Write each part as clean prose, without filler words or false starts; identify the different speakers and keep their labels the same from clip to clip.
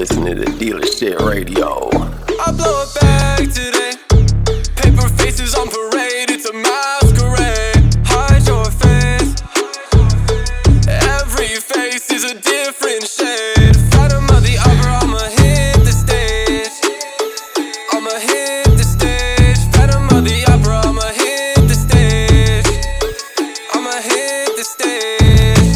Speaker 1: listening to Dealer Shit Radio.
Speaker 2: I blow it back today. Paper faces on parade, it's a masquerade. Hide your face. Every face is a different shade. Phantom of the opera, I'ma hit the stage. I'ma hit the stage. Phantom of the opera, I'ma hit the stage. I'ma hit the stage.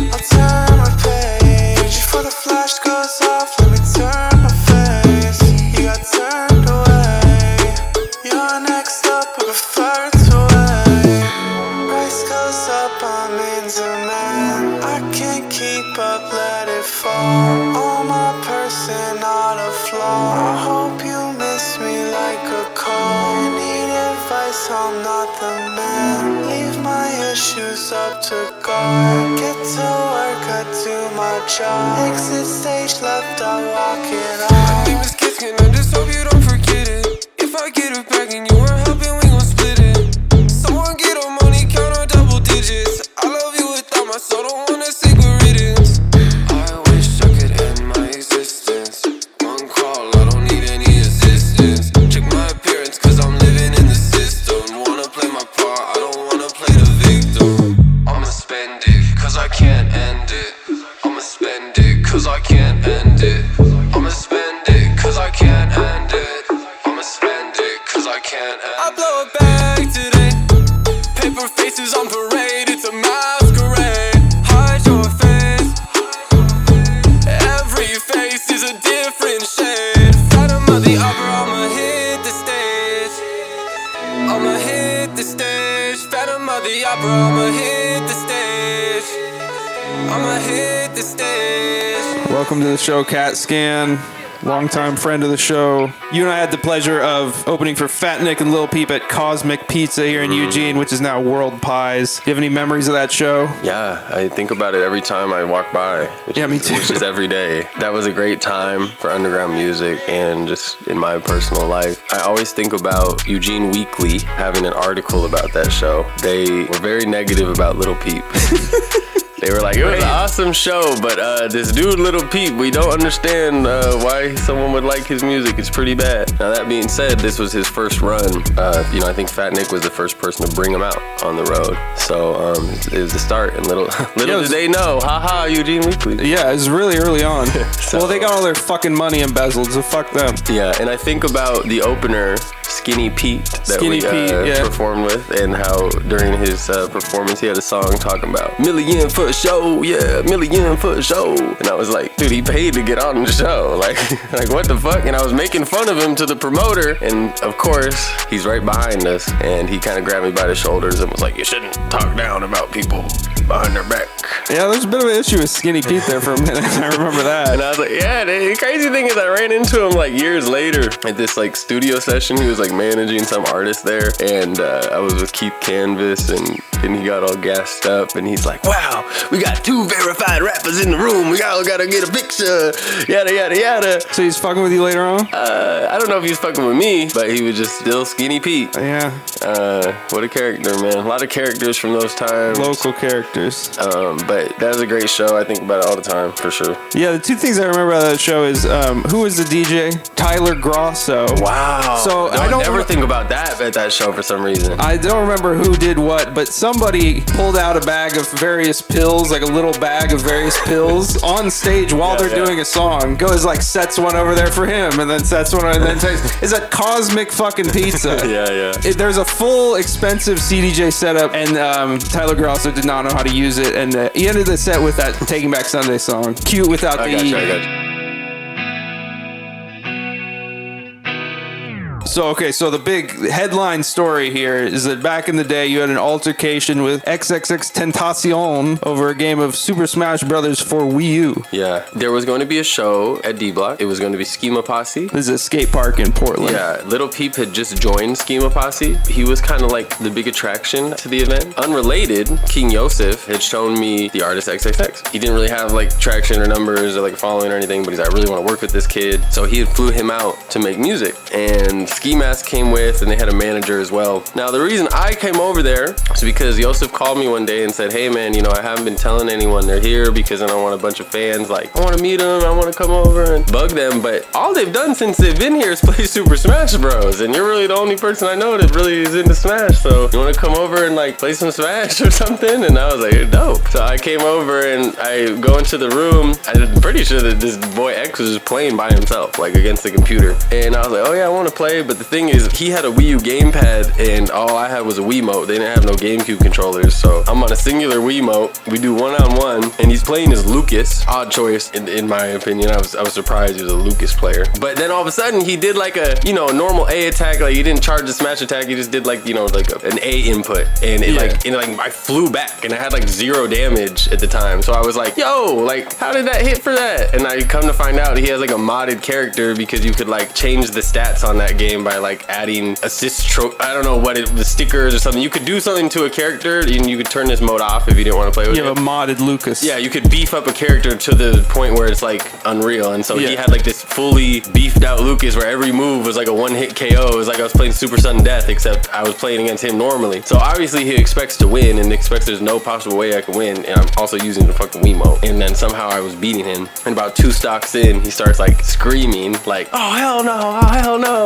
Speaker 3: I'll turn my page before the flash goes off. Let me turn my face. You got turned away. You're next up, I prefer to wait. Price goes up, I'm in demand. I can't keep up, let it fall. All my person, not a flaw. I hope you miss me like a call. You need advice, I'm not the man. Leave my issues up to God. Get to work, I do my job. Exit stage left, I walk it off.
Speaker 2: Name is catxscan, I just hope you don't forget it. If I get it back and you weren't helping, we gon' split it. Someone get our money, count our double digits. I love you without my soul, don't wanna say good riddance. I wish I could end my existence. One call, I don't need any assistance. Check my appearance, cause I'm living in the system. Wanna play my part, I don't wanna play the victim. I'ma spend it, cause I can't end it. I'ma spend it, cause I can't end it. I'ma spend it, cause I can't end it. I'ma spend it, cause I can't end it. I blow it back today. Paper faces on parade, it's a masquerade. Hide your face. Every face is a different shade. Phantom of the opera, I'ma hit the stage. I'ma hit the stage. Phantom of the opera, I'ma hit the stage. I'ma hit the stage.
Speaker 4: Welcome to the show, catxscan. Longtime friend of the show. You and I had the pleasure of opening for Fat Nick and Lil Peep at Cosmic Pizza here in Eugene, which is now World Pies. Do you have any memories of that show?
Speaker 1: Yeah, I think about it every time I walk by.
Speaker 4: Me too.
Speaker 1: Which is every day. That was a great time for underground music and just in my personal life. I always think about Eugene Weekly having an article about that show. They were very negative about Lil Peep. They were like, it was an awesome show, but this dude, Lil Peep, we don't understand why someone would like his music. It's pretty bad. Now, that being said, this was his first run. I think Fat Nick was the first person to bring him out on the road. So it was the start, and little did they know. Haha, Eugene Weekly.
Speaker 4: Yeah, it was really early on.
Speaker 1: So,
Speaker 4: well, they got all their fucking money embezzled, so fuck them.
Speaker 1: Yeah, and I think about the opener, Skinny Pete, that we performed with, and how during his performance he had a song talking about million for a show, yeah, million for a show. And I was like, dude, he paid to get on the show. Like what the fuck? And I was making fun of him to the promoter, and of course, he's right behind us, and he kind of grabbed me by the shoulders and was like, you shouldn't talk down about people behind their back.
Speaker 4: Yeah, there's a bit of an issue with Skinny Pete there for a minute. I remember that.
Speaker 1: And I was like, yeah, the crazy thing is I ran into him like years later at this like studio session. He was like managing some artist there, and I was with Keith Canvas, and he got all gassed up, and he's like, wow, we got 2 verified rappers in the room, we all gotta get a picture, yada yada yada.
Speaker 4: So he's fucking with you later on?
Speaker 1: I don't know if he's fucking with me, but he was just still Skinny Pete.
Speaker 4: Yeah.
Speaker 1: What a character, man. A lot of characters from those times.
Speaker 4: Local characters.
Speaker 1: But that was a great show. I think about it all the time, for sure.
Speaker 4: Yeah, the 2 things I remember about that show is who was the DJ? Tyler Grosso.
Speaker 1: Wow.
Speaker 4: So
Speaker 1: I don't ever think about that at that show for some reason.
Speaker 4: I don't remember who did what, but somebody pulled out a bag of various pills, like a little bag of various pills, on stage while they're doing a song. Goes like sets one over there for him, and then sets one, and then takes. It's a cosmic fucking pizza.
Speaker 1: Yeah.
Speaker 4: There's a full expensive CDJ setup, and Tyler Grosso did not know how to use it, and he ended the set with that Taking Back Sunday song. Cute without the E.
Speaker 1: I got you.
Speaker 4: So the big headline story here is that back in the day, you had an altercation with xxxtentacion over a game of Super Smash Brothers for Wii U.
Speaker 1: Yeah, there was going to be a show at D Block. It was going to be Schema Posse.
Speaker 4: This is a skate park in Portland.
Speaker 1: Yeah, Lil Peep had just joined Schema Posse. He was kind of like the big attraction to the event. Unrelated, King Yosef had shown me the artist XXX. He didn't really have like traction or numbers or like following or anything, but he's like, I really want to work with this kid. So he had flew him out to make music, and Schema Ski Mask came with, and they had a manager as well. Now, the reason I came over there is because Yosef called me one day and said, hey man, you know, I haven't been telling anyone they're here because I don't want a bunch of fans, like, I want to meet them, I want to come over and bug them, but all they've done since they've been here is play Super Smash Bros. And you're really the only person I know that really is into Smash, so you want to come over and like play some Smash or something? And I was like, dope. So I came over and I go into the room. I'm pretty sure that this boy X was just playing by himself, like against the computer. And I was like, oh yeah, I want to play. But the thing is, he had a Wii U gamepad and all I had was a Wiimote. They didn't have no GameCube controllers. So I'm on a singular Wiimote. We do one-on-one and he's playing as Lucas. Odd choice in my opinion. I was surprised he was a Lucas player. But then all of a sudden he did like a, you know, a normal A attack. Like he didn't charge the smash attack. He just did like, you know, like an A input. And it I flew back and I had like 0 damage at the time. So I was like, yo, like how did that hit for that? And I come to find out he has like a modded character because you could like change the stats on that game by like adding assist I don't know what the stickers or something. You could do something to a character and you could turn this mode off if you didn't want to play with it.
Speaker 4: You have a modded Lucas.
Speaker 1: Yeah, you could beef up a character to the point where it's like unreal. And so he had like this fully beefed out Lucas where every move was like a one-hit KO. It was like I was playing Super Sudden Death, except I was playing against him normally. So obviously he expects to win and expects there's no possible way I can win. And I'm also using the fucking Wiimote. And then somehow I was beating him. And about 2 stocks in, he starts like screaming like, oh hell no, oh hell no,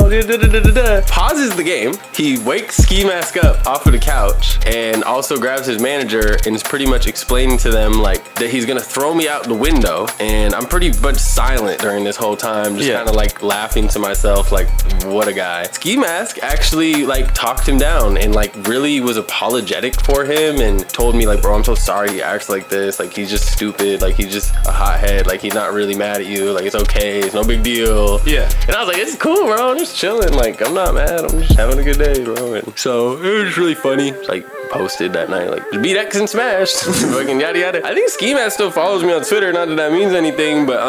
Speaker 1: pauses the game. He wakes Ski Mask up off of the couch and also grabs his manager and is pretty much explaining to them like that he's gonna throw me out the window. And I'm pretty much silent during this whole time, just kind of like laughing to myself like, what a guy. Ski Mask actually like talked him down and like really was apologetic for him and told me like, bro, I'm so sorry he acts like this, like he's just stupid, like he's just a hothead, like he's not really mad at you, like it's okay, it's no big deal. And I was like, it's cool, bro, I'm just chilling, like I'm not mad, I'm just having a good day, bro. And so it was really funny. It's like posted that night like, beat X and Smash, fucking yada yada. I think Ski Mask still follows me on Twitter, not that that means anything, but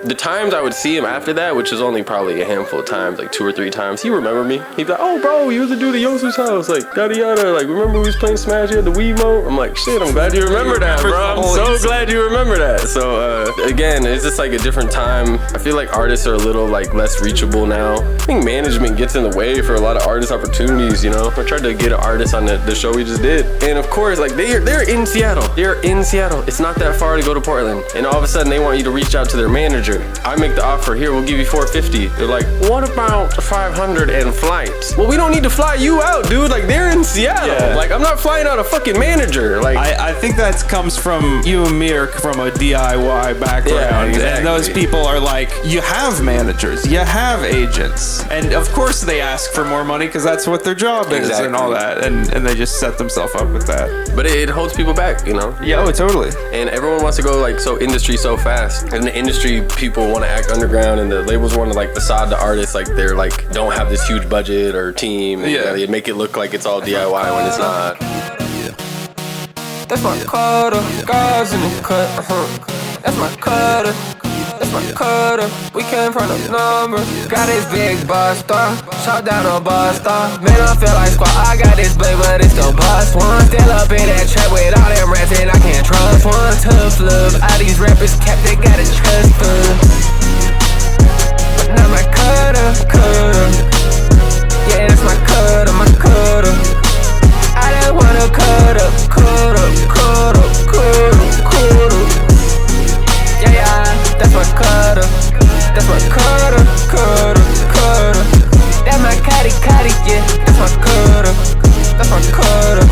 Speaker 1: the times I would see him after that, which is only probably a handful of times, like 2 or 3 times, he remembered me. He'd be like, oh bro, you was the dude at Yosef's house, like yada yada, like remember we was playing Smash, you had the Wiimote? I'm like, shit, I'm glad you remember that, bro. I'm so glad you remember that. So again, it's just like a different time. I feel like artists are a little like less reachable now. I think management gets in the way for a lot of artist opportunities, you know. I tried to get an artist on the show we just did, and of course like they're in Seattle. They're in Seattle. It's not that far to go to Portland, and all of a sudden they want you to reach out to their manager. I make the offer, here, we'll give you $450. They're like, what about 500 and flights? Well, we don't need to fly you out, dude. Like they're in Seattle. Like I'm not flying out a fucking manager. Like
Speaker 4: I think that comes from you and me are from a DIY background.
Speaker 1: Exactly.
Speaker 4: And those people are like, you have managers, you have agents, and of course they ask for more money because that's what their job is and all that, and they just set themselves up with that.
Speaker 1: But it holds people back, you know.
Speaker 4: Yeah, oh, totally.
Speaker 1: And everyone wants to go like so industry so fast, and the industry people want to act underground, and the labels want to like facade the artists like they're like don't have this huge budget or team. And, they make it look like it's all DIY when it's not.
Speaker 2: That's my cutta, guys in the cut, That's my cutta, that's my cutta. We came from the number. Got this big buster, shot down a buster. Man, I feel like squat. I got this blade, but it's still bust one. Still up in that trap with all them rats, and I can't trust one. Tough love, all these rappers kept, they got a trust fund. But now my cutta. Yeah, that's my cutta, my cutta. I just wanna cut up. Yeah, that's my cutta. That's my cutta. That's my cutty, yeah. That's my cutta. That's my cutta.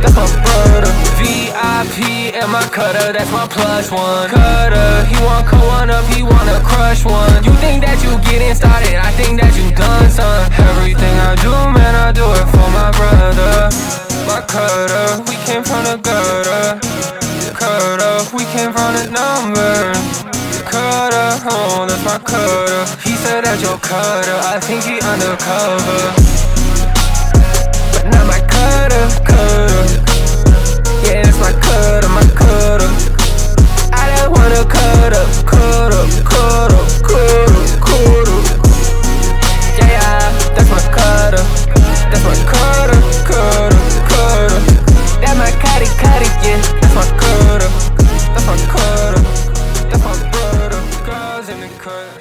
Speaker 2: That's my brother. VIP and my cutta, that's my +1. Cutta, he want cut one up, he wanna crush one. You think that you getting started, I think that you done, son. Everything I do, man, I do it for my brother. My cutta, we came from the gutter. Cutta, we came from the number. Cutta, oh, that's my cutta. He said that your cutta, I think he undercover. But not my cutta. Yeah, that's my cutta, my cutta. I just wanna cut up. Yeah, that's my cutta. That's my cutta. That's my cutty, yeah. That's my cutta. That's my cutta. That's my brother. Girls in the cut.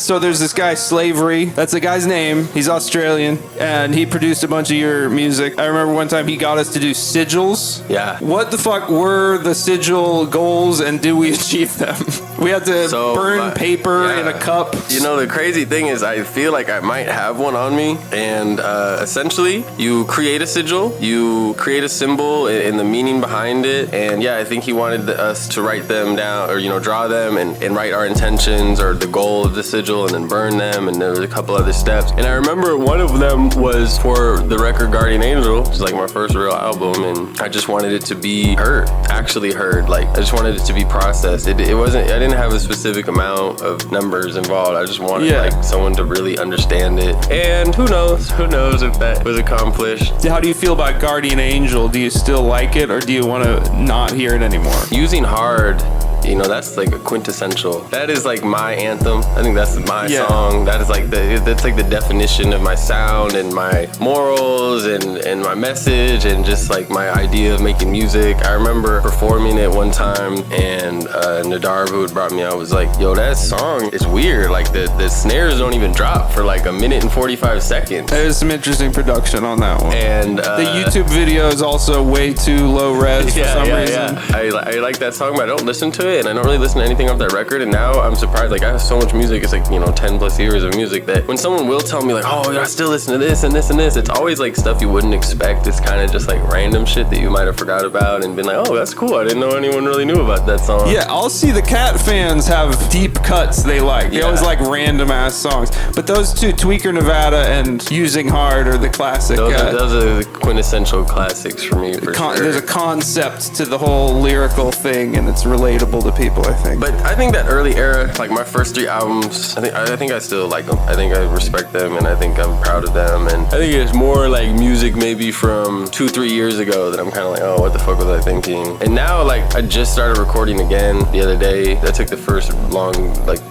Speaker 4: So there's this guy, Slavery. That's the guy's name. He's Australian, and he produced a bunch of your music. I remember one time he got us to do sigils.
Speaker 1: Yeah.
Speaker 4: What the fuck were the sigil goals, and did we achieve them? We had to burn paper in a cup.
Speaker 1: You know, the crazy thing is I feel like I might have one on me, and essentially you create a sigil, you create a symbol and the meaning behind it, and yeah, I think he wanted us to write them down, or, you know, draw them and write our intentions or the goal of the sigil and then burn them, and there was a couple other steps. And I remember one of them was for the record Guardian Angel, which is like my first real album, and I just wanted it to be heard, actually heard. Like, I just wanted it to be processed. It wasn't, I didn't have a specific amount of numbers involved. I just wanted like someone to really understand it. And who knows if that was accomplished.
Speaker 4: How do you feel about Guardian Angel? Do you still like it, or do you want to not hear it anymore?
Speaker 1: Using hard, you know, that's like a quintessential. That is like my anthem. I think that's my song. That is like that's like the definition of my sound and my morals and my message and just like my idea of making music. I remember performing it one time, and Nadar, who had brought me out, was like, yo, that song is weird. Like the snares don't even drop for like 1 minute and 45 seconds.
Speaker 4: There's some interesting production on that one.
Speaker 1: And
Speaker 4: the YouTube video is also way too low res for some reason.
Speaker 1: Yeah. I like that song, but I don't listen to it, and I don't really listen to anything off that record. And now I'm surprised, like I have so much music, it's like, you know, 10 plus years of music, that when someone will tell me like, oh, I still listen to this and this and this, it's always like stuff you wouldn't expect. It's kind of just like random shit that you might have forgot about and been like, oh, that's cool, I didn't know anyone really knew about that song.
Speaker 4: Yeah, I'll see the Cat fans have deep cuts they like. They always like random ass songs. But those two, Tweaker Nevada and Using Hard, are the classic.
Speaker 1: Those are the quintessential classics for me, for sure.
Speaker 4: There's a concept to the whole lyrical thing, and it's relatable to people, I think.
Speaker 1: But I think that early era, like my first 3 albums, I think I still like them. I think I respect them, and I think I'm proud of them. And I think it's more like music maybe from 2-3 years ago that I'm kind of like, oh, what the fuck was I thinking? And now, like, I just started recording again the other day. I took the first long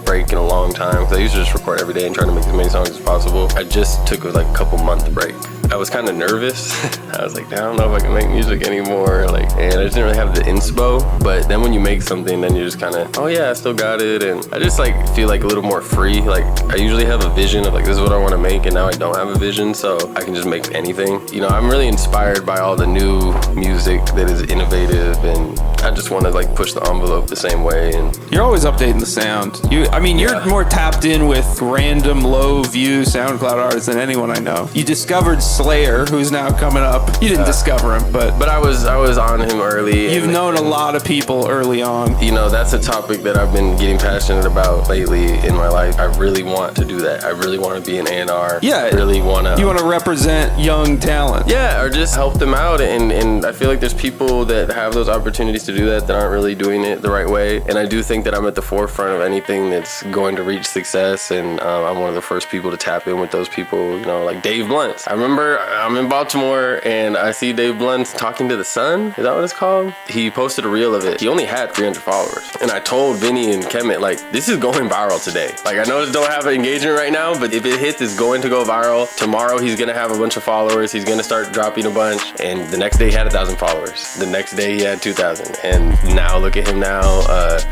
Speaker 1: break in a long time, because I used to just record every day and try to make as many songs as possible. I just took a couple month break. I was kind of nervous. I was like, I don't know if I can make music anymore. And I just didn't really have the inspo. But then when you make something, then you're just kind of, oh yeah, I still got it. And I just feel like a little more free. Like, I usually have a vision of like, this is what I want to make, and now I don't have a vision, so I can just make anything. You know, I'm really inspired by all the new music that is innovative, and I just want to push the envelope the same way. And
Speaker 4: you're always updating the sound. You're more tapped in with random low view SoundCloud artists than anyone I know. You discovered Slayr, who's now coming up. You didn't discover him, but
Speaker 1: I was on him early.
Speaker 4: You've known a lot of people early on.
Speaker 1: You know, that's a topic that I've been getting passionate about lately in my life. I really want to do that. I really want to be an A&R.
Speaker 4: Yeah,
Speaker 1: I really want to.
Speaker 4: You want to represent young talent.
Speaker 1: Yeah, or just help them out. And I feel like there's people that have those opportunities to do that aren't really doing it the right way. And I do think that I'm at the forefront of anything that's going to reach success. And I'm one of the first people to tap in with those people. You know, like Dave Blunt. I remember I'm in Baltimore and I see Dave Blunt talking to the Sun. Is that what it's called? He posted a reel of it. He only had 300 followers. And I told Vinny and Kemet, this is going viral today. I know it don't have an engagement right now, but if it hits, it's going to go viral. Tomorrow, he's going to have a bunch of followers. He's going to start dropping a bunch. And the next day, he had 1,000 followers. The next day, he had 2,000. And now, look at him now.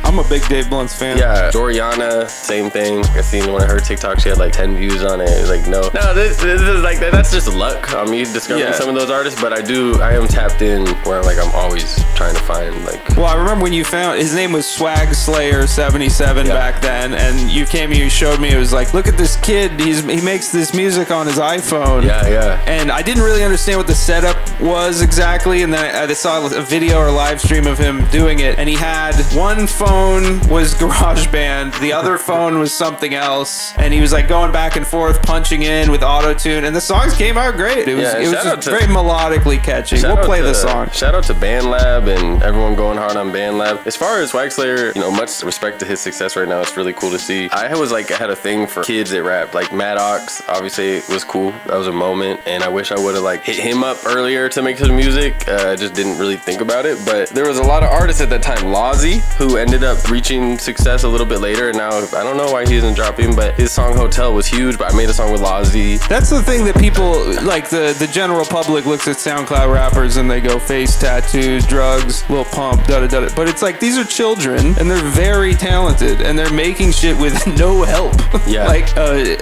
Speaker 4: I'm a big Dave Blunt's fan.
Speaker 1: Yeah. Joriana, same thing. I seen one of her TikToks. She had 10 views on it. No, this is that's just luck on me discovering some of those artists. But I am tapped in where I'm always trying to find
Speaker 4: Well, I remember when you found his name was Swag Slayer 77 back then, and you showed me. It was look at this kid. He makes this music on his iPhone.
Speaker 1: Yeah.
Speaker 4: And I didn't really understand what the setup was exactly, and then I saw a video or live stream of him doing it, and he had one phone was GarageBand, the other phone was something else, and he was going back and forth punching in with auto-tune, and the songs came out great. It was just very melodically catchy. We'll play the song.
Speaker 1: Shout out to BandLab and everyone going hard on BandLab. As far as Swag Slayer, much respect to his success right now. It's really cool to see. I had a thing for kids that rap. Maddox, obviously, was cool. That was a moment, and I wish I would have hit him up earlier to make his music. I just didn't really think about it, but there was a a lot of artists at that time. Lozzy, who ended up reaching success a little bit later, and now I don't know why he isn't dropping, but his song Hotel was huge. But I made a song with Lozzy.
Speaker 4: That's the thing that people, like the general public looks at SoundCloud rappers and they go face tattoos, drugs, Lil Pump, da-da-da. But it's like, these are children and they're very talented and they're making shit with no help.
Speaker 1: Yeah.
Speaker 4: Like,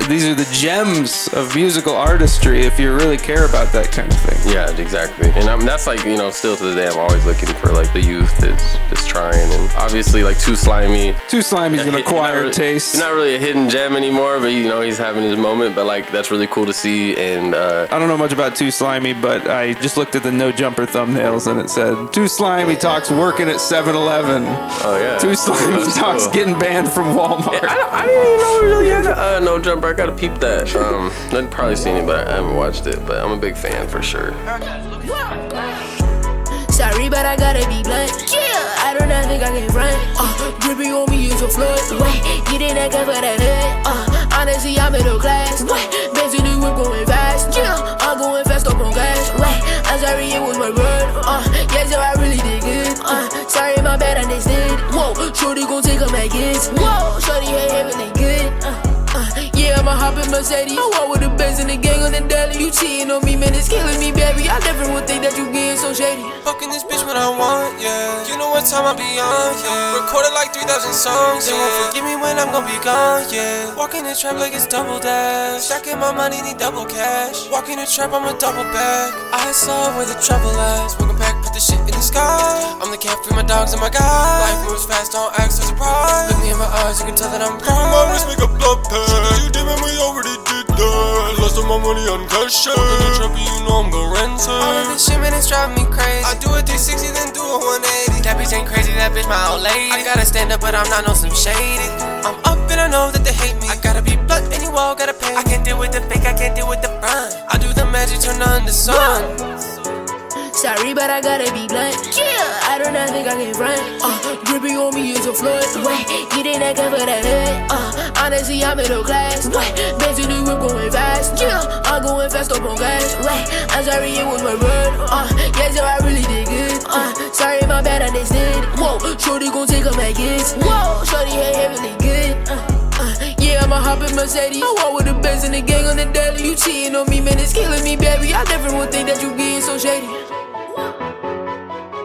Speaker 4: these are the gems of musical artistry if you really care about that kind of thing.
Speaker 1: Yeah, exactly. And that's like, you know, still to this day, I'm always looking for like the youth that's trying. And obviously like Too Slimy.
Speaker 4: Too Slimy's an acquired taste.
Speaker 1: He's not really a hidden gem anymore, but you know, he's having his moment. But like, that's really cool to see. And
Speaker 4: I don't know much about Too Slimy, but I just looked at the No Jumper thumbnails and it said, Too Slimy talks working at 7-Eleven.
Speaker 1: Oh yeah.
Speaker 4: Too Slimy talks getting banned from Walmart.
Speaker 1: I didn't even know we really had a No Jumper. I gotta peep that. I've probably seen it, but I haven't watched it. But I'm a big fan for sure.
Speaker 5: Sorry, but I gotta be blunt. Yeah, I do not think I can run. Dripping on me is a flood. Wait, get in that gun for that hood. Honestly, I'm middle class. Wait, Benz in the whip going fast. Yeah, I'm going fast up on gas. Wait, I'm sorry, it was my word. Yeah, so I really did good. Sorry, my bad, I understood. Whoa, shorty gon' take her my kids. Whoa, shorty ain't everything good. Yeah, I'ma hop in Mercedes. I walk with the Benz in the gang on the deli. You cheating on me, man, it's killing me, baby. I never would think that you being so shady.
Speaker 2: Fucking this bitch when I want, yeah. You know what time I be on, yeah. Recorded like 3,000 songs, yeah. They won't forgive me when I'm gon' be gone, yeah. Walking the trap like it's double dash. Stacking my money, need double cash. Walking the trap, I'm a double back. I saw where the trouble lies. Welcome back, put the shit in the sky. I'm the cat for my dogs and my guys. Life moves fast, don't act so surprised. Look me in my eyes, you can tell that I'm proud. My wrist make a blood pass. You did, man, we already did that. Lost all my money on cash. Walking the trap, you know I'm gon' rent it. All of this shit, man, it's driving me crazy. I do a 360, then do a 180. That bitch ain't crazy, that bitch my old lady. I gotta stand up, but I'm not on some shady. I'm up and I know that they hate me. I gotta be blunt and you all gotta pay. I can't deal with the fake, I can't deal with the front. I do the magic, turn on the sun.
Speaker 5: Sorry, but I gotta be blunt. Yeah, I do not think I can run. Dripping on me is a flood. Wait, get in that gun for that hood. Honestly, I'm middle class. Wait, Benz in the whip going fast. Yeah, I'm going fast up on gas. Wait, I'm sorry, it was my word. Yeah, so I really did good. Sorry, my bad, I understood. Whoa, shorty gon' take her my kids. Whoa, shorty ain't everything good. Yeah, I'ma hop in Mercedes. I walk with the Benz in the gang on the deli. You cheating on me, man, it's killing me, baby. I never would think that you being so shady.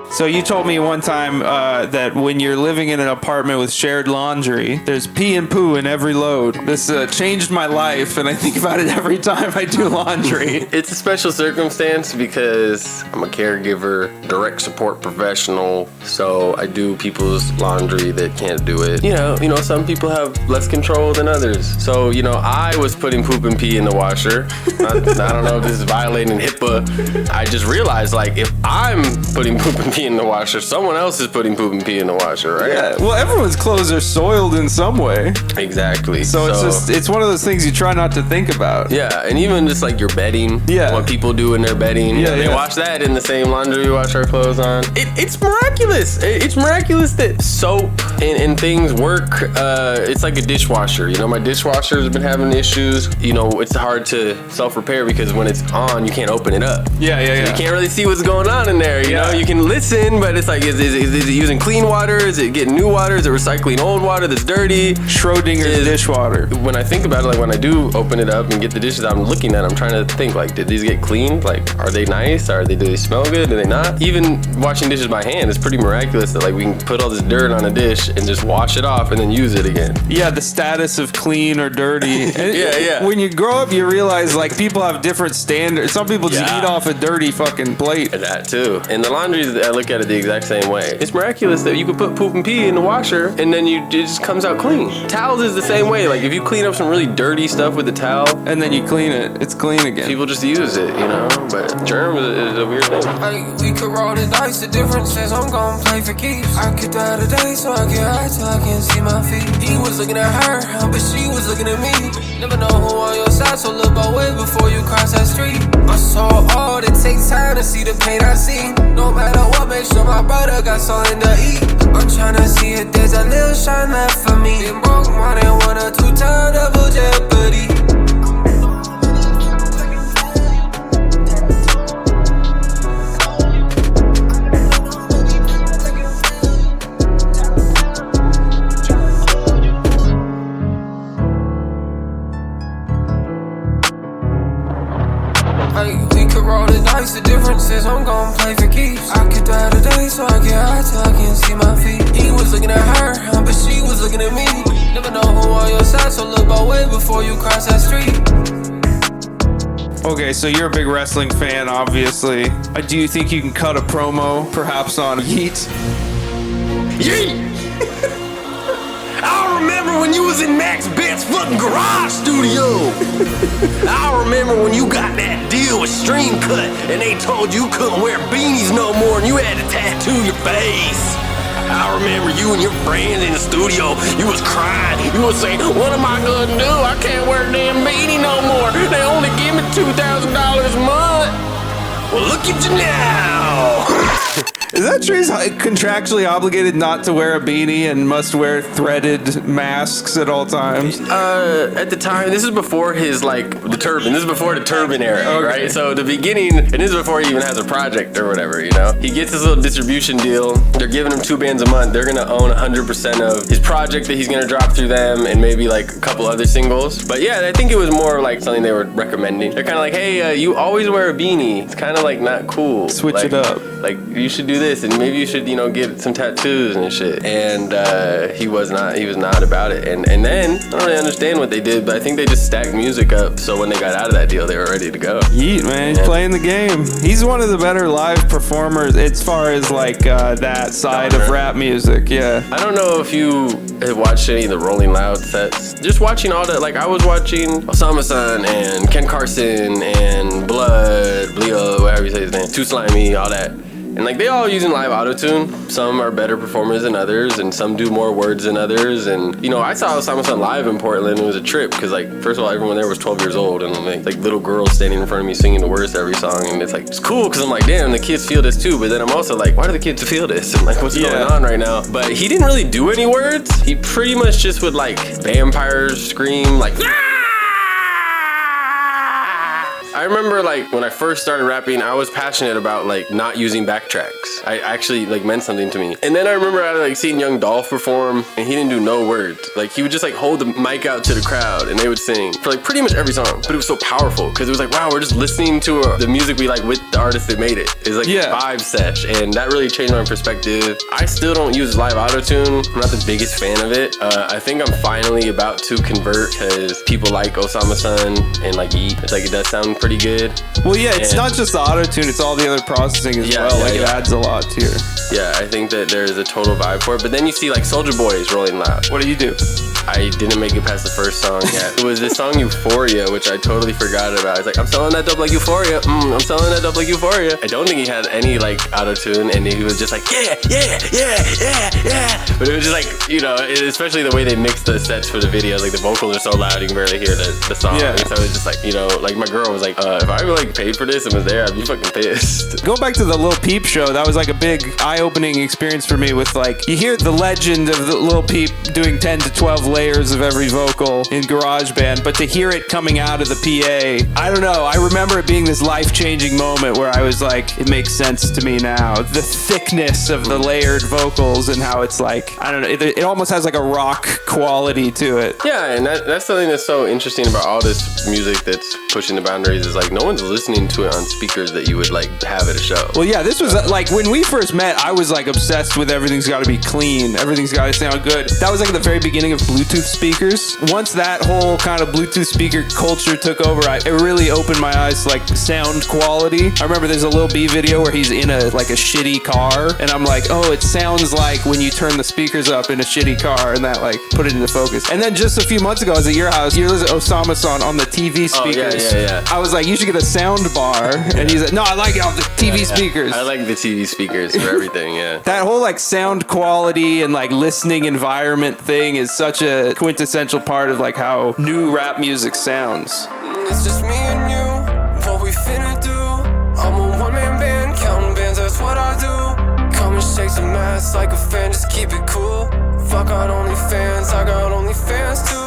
Speaker 4: So you told me one time that when you're living in an apartment with shared laundry, there's pee and poo in every load. This changed my life, and I think about it every time I do laundry.
Speaker 1: It's a special circumstance because I'm a caregiver, direct support professional, so I do people's laundry that can't do it. You know, some people have less control than others. So, you know, I was putting poop and pee in the washer. I don't know if this is violating HIPAA. I just realized, like, if I'm putting poop and pee in the washer, someone else is putting poop and pee in the washer, right?
Speaker 4: Yeah, well, everyone's clothes are soiled in some way.
Speaker 1: Exactly.
Speaker 4: So it's one of those things you try not to think about.
Speaker 1: Yeah, and even just like your bedding, what people do in their bedding, they wash that in the same laundry we wash our clothes on. It's miraculous. It's miraculous that soap and things work. It's like a dishwasher. You know, my dishwasher has been having issues. You know, it's hard to self-repair because when it's on, you can't open it up.
Speaker 4: Yeah.
Speaker 1: You can't really see what's going on in there. You know, you can listen, but it's like, is it using clean water? Is it getting new water? Is it recycling old water that's dirty?
Speaker 4: Schrodinger's dishwater.
Speaker 1: When I think about it, like when I do open it up and get the dishes out, I'm looking at them, I'm trying to think, like, did these get cleaned? Like, are they nice? Do they smell good? Do they not? Even washing dishes by hand is pretty miraculous that like we can put all this dirt on a dish and just wash it off and then use it again.
Speaker 4: Yeah, the status of clean or dirty.
Speaker 1: Yeah.
Speaker 4: When you grow up, you realize like people have different standards. Some people just eat off a dirty fucking plate.
Speaker 1: That too. And the laundry, I look at it the exact same way. It's miraculous that you could put poop and pee in the washer and then it just comes out clean. Towels is the same way. Like if you clean up some really dirty stuff with the towel
Speaker 4: and then you clean it, it's clean again.
Speaker 1: People just use it, you know. But germs is a weird thing.
Speaker 2: We could roll the dice. The difference is I'm gon' play for keeps. I keep that a day so I get high till I can't see my feet. He was looking at her, but she was looking at me. Never know who on your side, so look both ways before you cross that street. I saw all it takes time to see the pain I see. No matter what, make sure my brother got something to eat. I'm tryna see if there's a little shine left for me. Been broke more than 1 or 2 times, double jeopardy. promises, I'm gon' play for keeps. I could die today, so I get high till I can't see my feet. He was looking at her, but she was looking at me. Never know who on your side, so look both ways before you cross that street.
Speaker 4: Okay, so you're a big wrestling fan, obviously. Do you think you can cut a promo, perhaps on Yeat?
Speaker 1: Yeat! I remember when you was in Maxx Bett's fucking garage studio. I remember when you got that deal with Stream Cut and they told you couldn't wear beanies no more and you had to tattoo your face. I remember you and your friends in the studio, you was crying. You was saying, what am I gonna do? I can't wear a damn beanie no more. They only give me $2,000 a month. Well, look at you now.
Speaker 4: Is that true? He's contractually obligated not to wear a beanie and must wear threaded masks at all times?
Speaker 1: At the time, this is before his, the turban. This is before the turban era, right? So the beginning, and this is before he even has a project or whatever, you know? He gets this little distribution deal. They're giving him 2 bands a month. They're gonna own 100% of his project that he's gonna drop through them and maybe a couple other singles. But yeah, I think it was more something they were recommending. They're kind of like, hey, you always wear a beanie. It's kind of not cool.
Speaker 4: Switch it up.
Speaker 1: You should do this and maybe you should, get some tattoos and shit. And he was not about it. And then, I don't really understand what they did, but I think they just stacked music up so when they got out of that deal, they were ready to go.
Speaker 4: Yeat, man, he's playing the game. He's one of the better live performers as far as that side of rap music, yeah.
Speaker 1: I don't know if you have watched any of the Rolling Loud sets. Just watching all that, I was watching Osama-san and Ken Carson and Blood, Leo, whatever you say his name, Too Slimy, all that. And they all using live autotune. Some are better performers than others, and some do more words than others. And I saw Osama-san live in Portland. It was a trip because first of all, everyone there was 12 years old, and little girls standing in front of me singing the words to every song. And it's cool because I'm damn, the kids feel this too. But then I'm also why do the kids feel this? And what's going on right now? But he didn't really do any words. He pretty much just would vampires scream I remember when I first started rapping, I was passionate about not using backtracks. I actually meant something to me. And then I remember I seeing Young Dolph perform and he didn't do no words. He would just hold the mic out to the crowd and they would sing for pretty much every song. But it was so powerful because it was wow, we're just listening to the music we with the artist that made it. It's vibe sesh, and that really changed my perspective. I still don't use live autotune. I'm not the biggest fan of it. I think I'm finally about to convert because people like Osama-san and Yeat. It's it does sound pretty good.
Speaker 4: Well, yeah, it's not just the auto-tune, it's all the other processing as well. It adds a lot to your...
Speaker 1: Yeah, I think that there's a total vibe for it. But then you see Soulja Boy is Rolling Loud.
Speaker 4: What do you do?
Speaker 1: I didn't make it past the first song yet. It was this song Euphoria, which I totally forgot about. It's I'm selling that dope like Euphoria. I'm selling that dope like Euphoria. I don't think he had any auto-tune, and he was just yeah. But it was just especially the way they mixed the sets for the videos. The vocals are so loud you can barely hear the song.
Speaker 4: Yeah.
Speaker 1: So it was just my girl was if I paid for this and was there, I'd be fucking pissed.
Speaker 4: Go back to the Lil Peep show. That was a big eye-opening experience for me with you hear the legend of the Lil Peep doing 10 to 12 layers of every vocal in GarageBand, but to hear it coming out of the PA, I don't know. I remember it being this life-changing moment where I was it makes sense to me now. The thickness of the layered vocals and how it's I don't know, it almost has a rock quality to it.
Speaker 1: Yeah, and that's something that's so interesting about all this music that's pushing the boundaries is no one's listening to it on speakers that you would have at a show.
Speaker 4: Well, yeah, this was when we first met, I was obsessed with everything's got to be clean, everything's got to sound good. That was the very beginning of Bluetooth speakers. Once that whole kind of Bluetooth speaker culture took over, it really opened my eyes to sound quality. I remember there's a Lil B video where he's in a shitty car, and I'm oh, it sounds like when you turn the speakers up in a shitty car, and that put it into focus. And then just a few months ago, I was at your house, you listened to Osama-san on the TV speakers.
Speaker 1: Oh, yeah.
Speaker 4: I was you should get a sound bar, and he's no, I like it on the TV speakers.
Speaker 1: I like the TV speakers for everything, yeah.
Speaker 4: That whole sound quality and listening environment thing is such a quintessential part of how new rap music sounds.
Speaker 2: It's just me and you, what we finna do. I'm a one-man band, counting bands, that's what I do. Come and shake some ass like a fan, just keep it cool. Fuck on OnlyFans, I got OnlyFans too.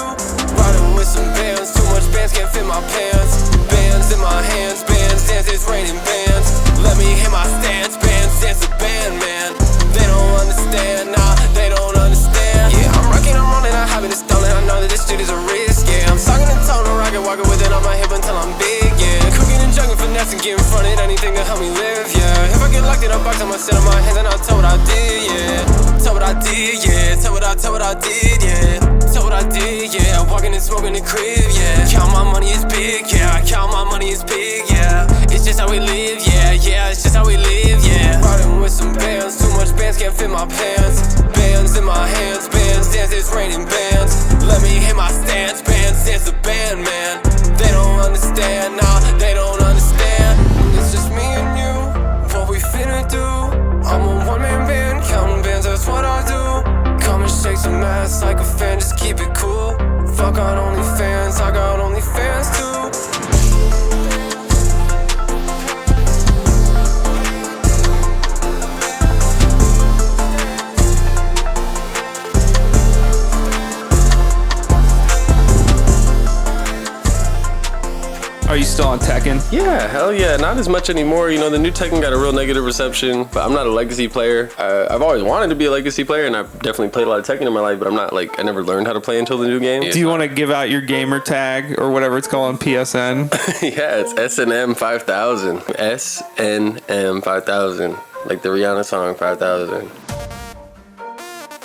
Speaker 2: Riding with some bands, too much bands can't fit my pants. Bands in my hands, bands dance, it's raining bands. Let me hit my stance, bands dance a band, man. They don't understand, nah, they don't understand. Yeah, I'm rocking, I'm rolling, I'm having it stolen. I know that this shit is a risk, yeah. I'm sucking the tone, I'm walking with it on my hip until I'm big, yeah. Cooking and juggling, finessing, getting fronted, anything to help me live, yeah. locked in a box, I'ma sit on my hands and I'll tell what I did, yeah. Tell what I did, yeah. Tell what I did, yeah. Tell what I did, yeah. Walking and smoking the crib, yeah. Count my money is big, yeah. I count my money is big, yeah. It's just how we live, yeah, yeah. It's just how we live, yeah. Riding with some bands, too much bands can't fit my pants. Bands in my hands, bands dance, it's raining bands. Let me hit my stance, bands dance the band, man. They don't understand, nah, they don't understand. It's just me and you, what we finna do. I'm a one-man band, counting bands, that's what I do. Come and shake some ass like a fan, just keep it cool. Fuck on OnlyFans, I got OnlyFans too.
Speaker 4: Are you still on Tekken?
Speaker 1: Yeah, hell yeah. Not as much anymore. You know, the new Tekken got a real negative reception, but I'm not a legacy player. I've always wanted to be a legacy player, and I've definitely played a lot of Tekken in my life, but I'm not like, I never learned how to play until the new game.
Speaker 4: Do you want to give out your gamer tag or whatever it's called on PSN?
Speaker 1: Yeah, it's SNM 5000. SNM 5000. Like the Rihanna song 5000.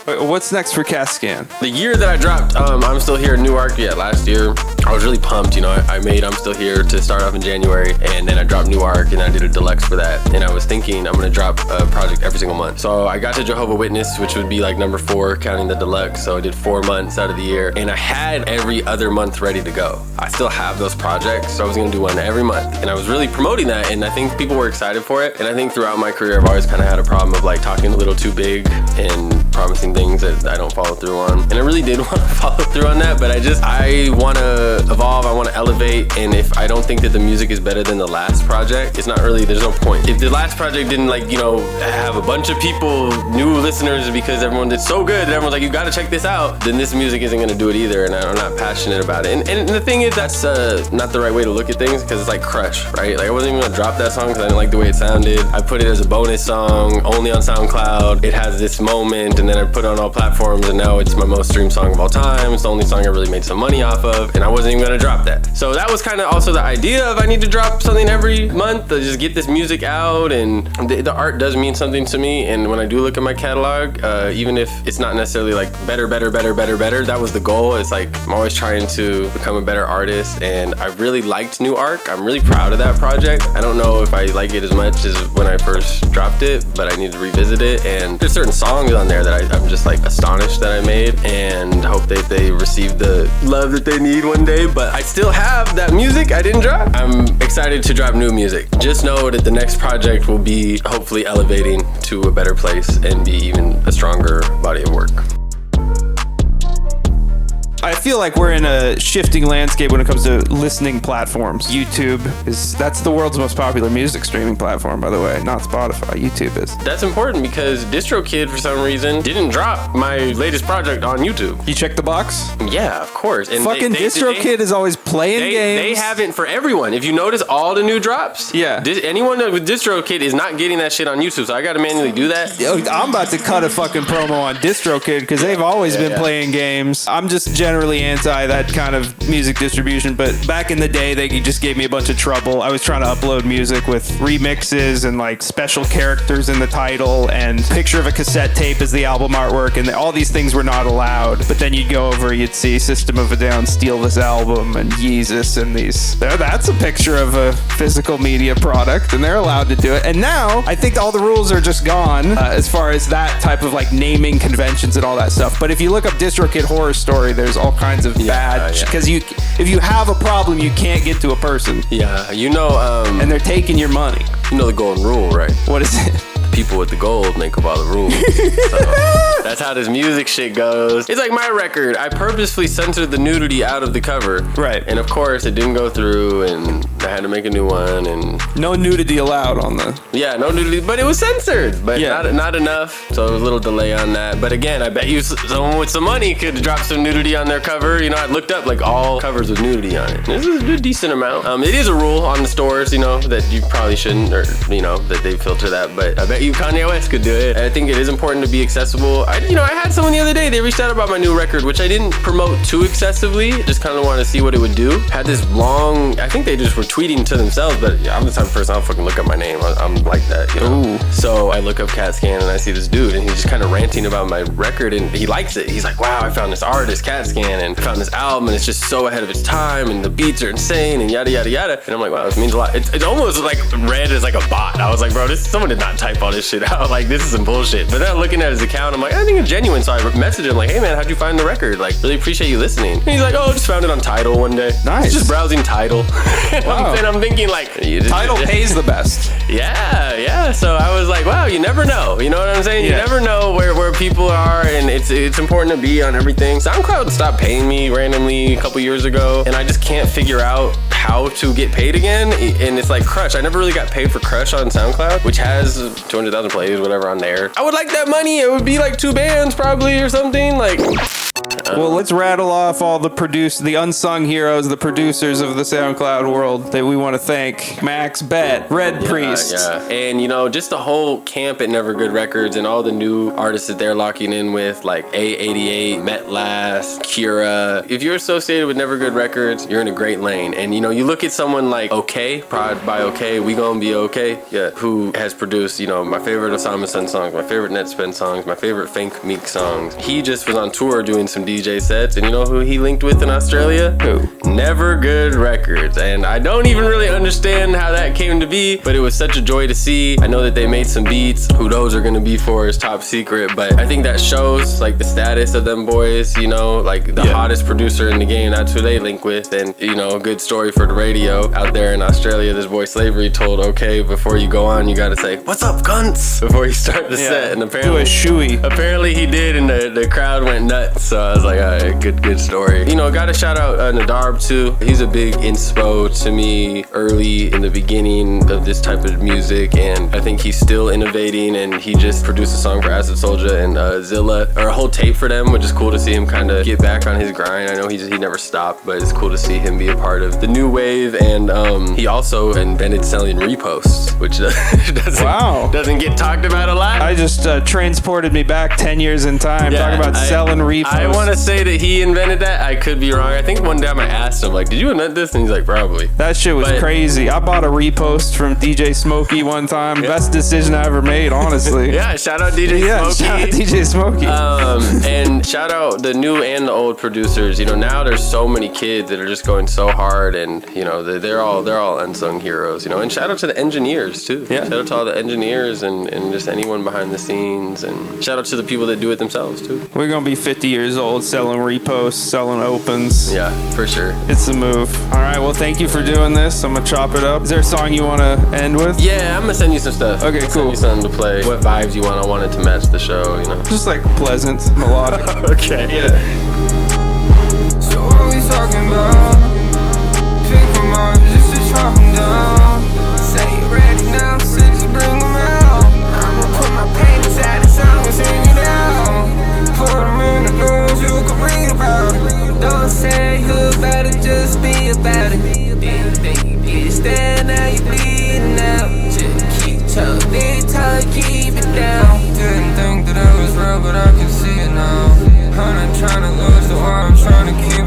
Speaker 4: What's next for catxscan?
Speaker 1: The year that I dropped I'm Still Here in Newark, yeah, last year, I was really pumped, you know. I made I'm Still Here to start off in January, and then I dropped Newark, and I did a deluxe for that. And I was thinking I'm gonna drop a project every single month. So I got to Jehovah Witness, which would be like number 4, counting the deluxe. So I did 4 months out of the year, and I had every other month ready to go. I still have those projects, so I was gonna do one every month. And I was really promoting that, and I think people were excited for it. And I think throughout my career, I've always kind of had a problem of like talking a little too big and promising things that I don't follow through on. And I really did want to follow through on that, but I want to evolve, I want to elevate, and if I don't think that the music is better than the last project, it's not really, there's no point. If the last project didn't like, you know, have a bunch of people, new listeners, because everyone did so good, and everyone's like, you gotta check this out, then this music isn't gonna do it either, and I'm not passionate about it. And the thing is, that's not the right way to look at things, because it's like Crush, right? Like I wasn't even gonna drop that song because I didn't like the way it sounded. I put it as a bonus song, only on SoundCloud. It has this moment, and then I put it on all platforms, and now it's my most streamed song of all time. It's the only song I really made some money off of, and I wasn't even gonna drop that. So that was kind of also the idea of I need to drop something every month to just get this music out, and the art does mean something to me. And when I do look at my catalog, even if it's not necessarily like better, that was the goal. It's like I'm always trying to become a better artist, and I really liked New Arc. I'm really proud of that project. I don't know if I like it as much as when I first dropped it, but I need to revisit it. And there's certain songs on there that I'm just like astonished that I made, and hope that they receive the love that they need one day. But I still have that music I didn't drop. I'm excited to drop new music. Just know that the next project will be hopefully elevating to a better place and be even a stronger body of work.
Speaker 4: I feel like we're in a shifting landscape when it comes to listening platforms. YouTube that's the world's most popular music streaming platform, by the way, not Spotify. YouTube is.
Speaker 1: That's important because DistroKid, for some reason, didn't drop my latest project on YouTube.
Speaker 4: You check the box?
Speaker 1: Yeah, of course. And
Speaker 4: fucking DistroKid is always playing games.
Speaker 1: They haven't for everyone. If you notice all the new drops,
Speaker 4: yeah.
Speaker 1: Anyone with DistroKid is not getting that shit on YouTube, so I gotta manually do that.
Speaker 4: I'm about to cut a fucking promo on DistroKid because they've always been playing games. I'm just generally anti that kind of music distribution, but back in the day they just gave me a bunch of trouble. I was trying to upload music with remixes and like special characters in the title and picture of a cassette tape as the album artwork, and all these things were not allowed. But then you'd go over, you'd see System of a Down steal this album and Yeezus and these. That's a picture of a physical media product, and they're allowed to do it. And now I think all the rules are just gone as far as that type of like naming conventions and all that stuff. But if you look up DistroKid Horror Story, there's all kinds of bad, because if you have a problem, you can't get to a person.
Speaker 1: Yeah, you know,
Speaker 4: and they're taking your money.
Speaker 1: You know the golden rule, right?
Speaker 4: What is it?
Speaker 1: People with the gold make up all the rules. So that's how this music shit goes. It's like my record. I purposefully censored the nudity out of the cover.
Speaker 4: Right.
Speaker 1: And of course, it didn't go through, and I had to make a new one. And
Speaker 4: no nudity allowed on the.
Speaker 1: Yeah, no nudity, but it was censored. But not enough. So there was a little delay on that. But again, I bet you someone with some money could drop some nudity on their cover. You know, I looked up like all covers with nudity on it. This is a decent amount. It is a rule on the stores, you know, that you probably shouldn't, or you know, that they filter that. But I bet you Kanye West could do it. I think it is important to be accessible. I had someone the other day, they reached out about my new record, which I didn't promote too excessively. Just kind of wanted to see what it would do. Had this long, I think they just were tweeting to themselves, but I'm the type of person, I don't fucking look up my name. I'm like that, you know?
Speaker 4: Ooh.
Speaker 1: So I look up catxscan and I see this dude and he's just kind of ranting about my record and he likes it. He's like, wow, I found this artist, catxscan, and found this album and it's just so ahead of its time and the beats are insane and yada, yada, yada. And I'm like, wow, this means a lot. It's almost like read as like a bot. I was like, bro, someone did not type all this shit out. Like, this is some bullshit. But then I'm looking at his account, I'm like, I think it's genuine. So I messaged him like, hey man, how'd you find the record? Like, really appreciate you listening. And he's like, oh, just found it on Tidal one day.
Speaker 4: Nice.
Speaker 1: Just browsing Tidal.
Speaker 4: Wow.
Speaker 1: And I'm thinking like,
Speaker 4: Tidal pays the best.
Speaker 1: Yeah. So I was like, wow, you never know. You know what I'm saying?
Speaker 4: Yeah.
Speaker 1: You never know where people are, and it's important to be on everything. SoundCloud stopped paying me randomly a couple years ago, and I just can't figure out how to get paid again. And it's like Crush. I never really got paid for Crush on SoundCloud, which has 200,000 plays, whatever, on there. I would like that money. It would be like 2 bands probably or something. Like,
Speaker 4: Well, let's rattle off all the unsung heroes, the producers of the SoundCloud world that we want to thank. Maxx, Bett, redpriest.
Speaker 1: Yeah. And just the whole camp at Never Good Records and all the new artists that they're locking in with, like A88, Met Last, Kira. If you're associated with Never Good Records, you're in a great lane. And you look at someone like OK, Prod by OK, We Gon' Be OK, who has produced, my favorite Osama Sun songs, my favorite Netspend songs, my favorite Fink Meek songs. He just was on tour doing some DJ sets, and you know who he linked with in Australia?
Speaker 4: Who?
Speaker 1: Never Good Records. And I don't even really understand how that came to be, but it was such a joy to see. I know that they made some beats. Who those are gonna be for is top secret, but I think that shows like the status of them boys, like the hottest producer in the game, that's who they link with. And a good story for the radio out there in Australia, this boy Slavery told OK, before you go on, you gotta say, what's up, cunts? Before you start the set. And
Speaker 4: do a shoey.
Speaker 1: apparently he did, and the crowd went nuts. So I was like, all right, good story. Gotta shout out Nadarb too. He's a big inspo to me early in the beginning of this type of music, and I think he's still innovating, and he just produced a song for Acid Soulja and Zilla, or a whole tape for them, which is cool to see him kind of get back on his grind. I know he never stopped, but it's cool to see him be a part of the new wave. And he also invented selling reposts, which doesn't get talked about a lot.
Speaker 4: I just transported me back 10 years in time, talking about selling reposts.
Speaker 1: I want to say that he invented that. I could be wrong. I think one time I asked him, like, did you invent this? And he's like, probably.
Speaker 4: That shit was crazy. I bought a repost from DJ Smokey one time. Best decision I ever made, honestly.
Speaker 1: Yeah, shout out DJ Smokey.
Speaker 4: Shout out DJ Smokey.
Speaker 1: And shout out the new and the old producers. Now there's so many kids that are just going so hard, and they're all unsung heroes. And shout out to the engineers too. Yeah. Shout out to all the engineers and just anyone behind the scenes, and shout out to the people that do it themselves too.
Speaker 4: We're gonna be 50 years old selling reposts, selling opens.
Speaker 1: Yeah, for sure.
Speaker 4: It's the move. All right, well, thank you for doing this. I'm gonna chop it up. Is there a song you want to end with?
Speaker 1: Yeah, I'm gonna send you some stuff.
Speaker 4: Okay, cool.
Speaker 1: Send you something to play. What vibes you want? I want it to match the show.
Speaker 4: Just like pleasant, melodic.
Speaker 1: Okay.
Speaker 4: Yeah.
Speaker 2: So what we talking about? Pick them up just to chop them down. Say you ready now, so just bring them out. I'ma put my pain inside the song and sing it out. Put them in the news you can read about it. Don't say you better just be about it. Didn't think you get stand, now you bleeding out. Just keep telling me, keep it down. Didn't think that it was real, but I can see it now. I'm not trying to lose the war, I'm trying to keep